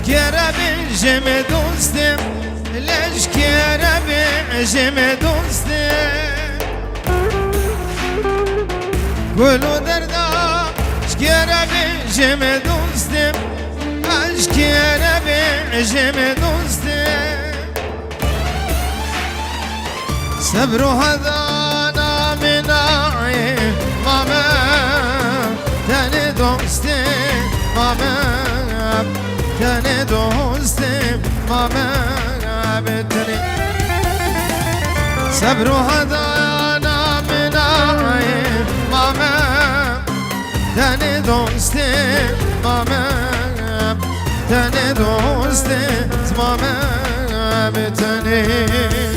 شكرا بجم دوستم لشكرا بجم دوستم گلو دردا شكرا بجم دوستم شكرا بجم دوستم صبر هذا من ماما تاني دوستم ماما تاني دوستم ماما بتني صبر هذا من ماما تاني دوستم ماما تاني دوستم ماما بتني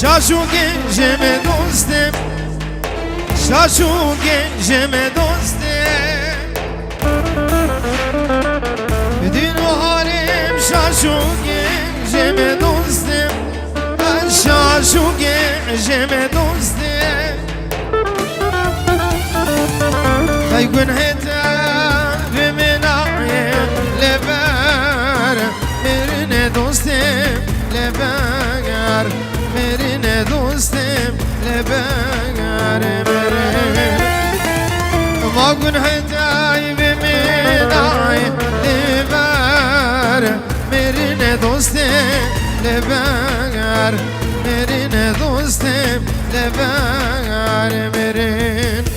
شاشو گنجم دوستم شاشو گنجم دوستم بدین و حالم شاشو گنجم دوستم شاشو گنجم دوستم بيكون هتا بمناعي لبار مرن دوستم لبار مرن دوستم لبار مرن ما كن هتاي بمناعي لبار مرن دوستم لبار مرن دوستم لبار مرن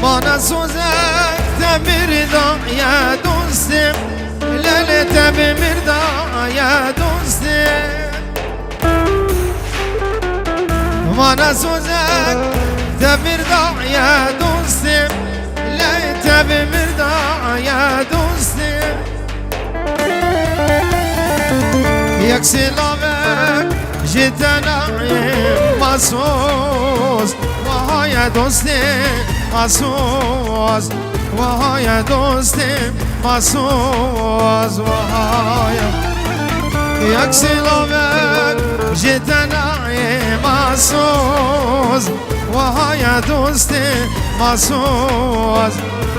bana sözek temirda ya dostum lele temirda ya dostum bana sözek temirda ya dostum lele temirda ya dostum yaksilavek jitana masos وهاي دوستي ماسوز وهاي دوستي ماسوز وهاي يكسي لوك جيتنا ماسوز وهاي دوستي ماسوز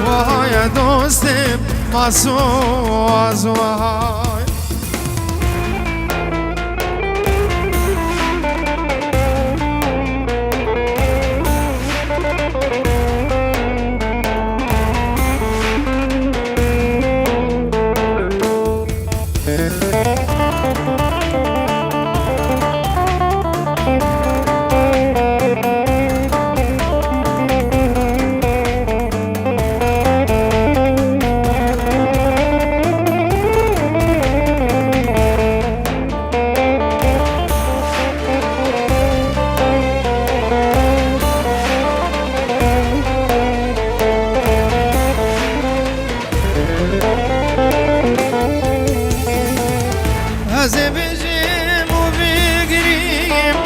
وهاي دوستي ماسوز وهاي أزبجيم وبقريم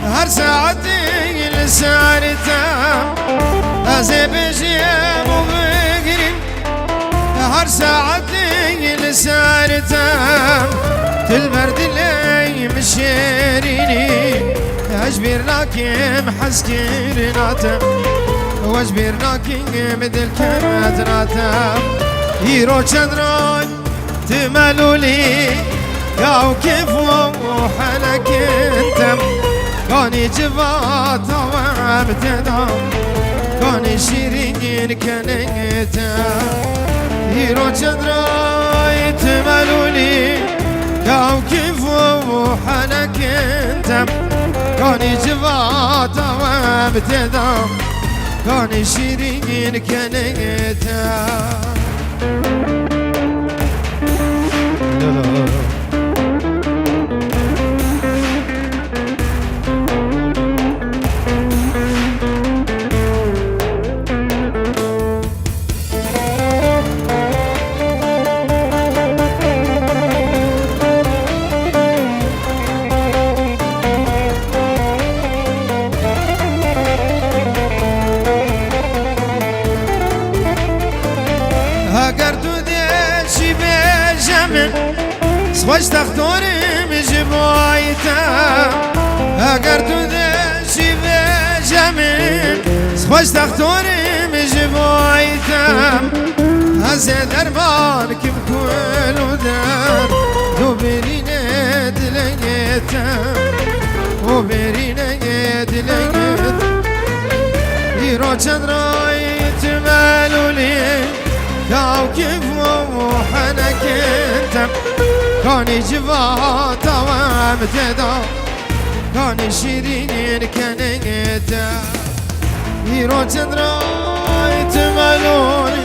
هر ساعتي لسارتام أزبجيم وبقريم هر ساعتي لسارتام تلبرد لي مشيريني أجبرناكم حسكيرناتم واجبرناكم بدل كمتناتم يرو چندران تملولي ياو كيف وحلك انتم كوني جفات وعبتدام كوني شيرين كنيتم هيرو جدراي تملوني كاو كيف وحنك انتم كوني جفاتا وابتدام كوني شيرين كنيتا خوش تختارم جبایتا اگر تو دشی بجمن خوش تختارم جبایتا از دربان کم کلو در دو برینه دلنگتا و برینه دلنگتا ایرا چند رایت ملولی کاو کف و حنکتا كوني جفاتا وامتدا كوني شيرين كنيتا هيرو تدراي تملوني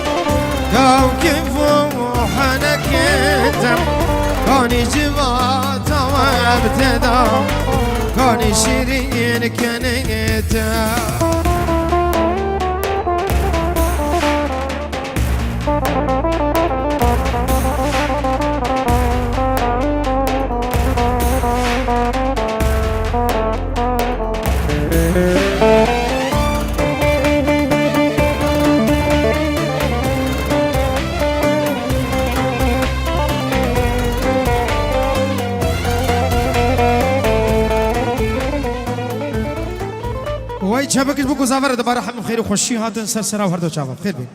كاو كيفو وحنكتا كوني جفاتا وامتدا كوني شيرين كنيتا وای چابکش بگو زاور دوباره هم خیر و خوشی هاتن سر سرا هر دو چاوا خیر بی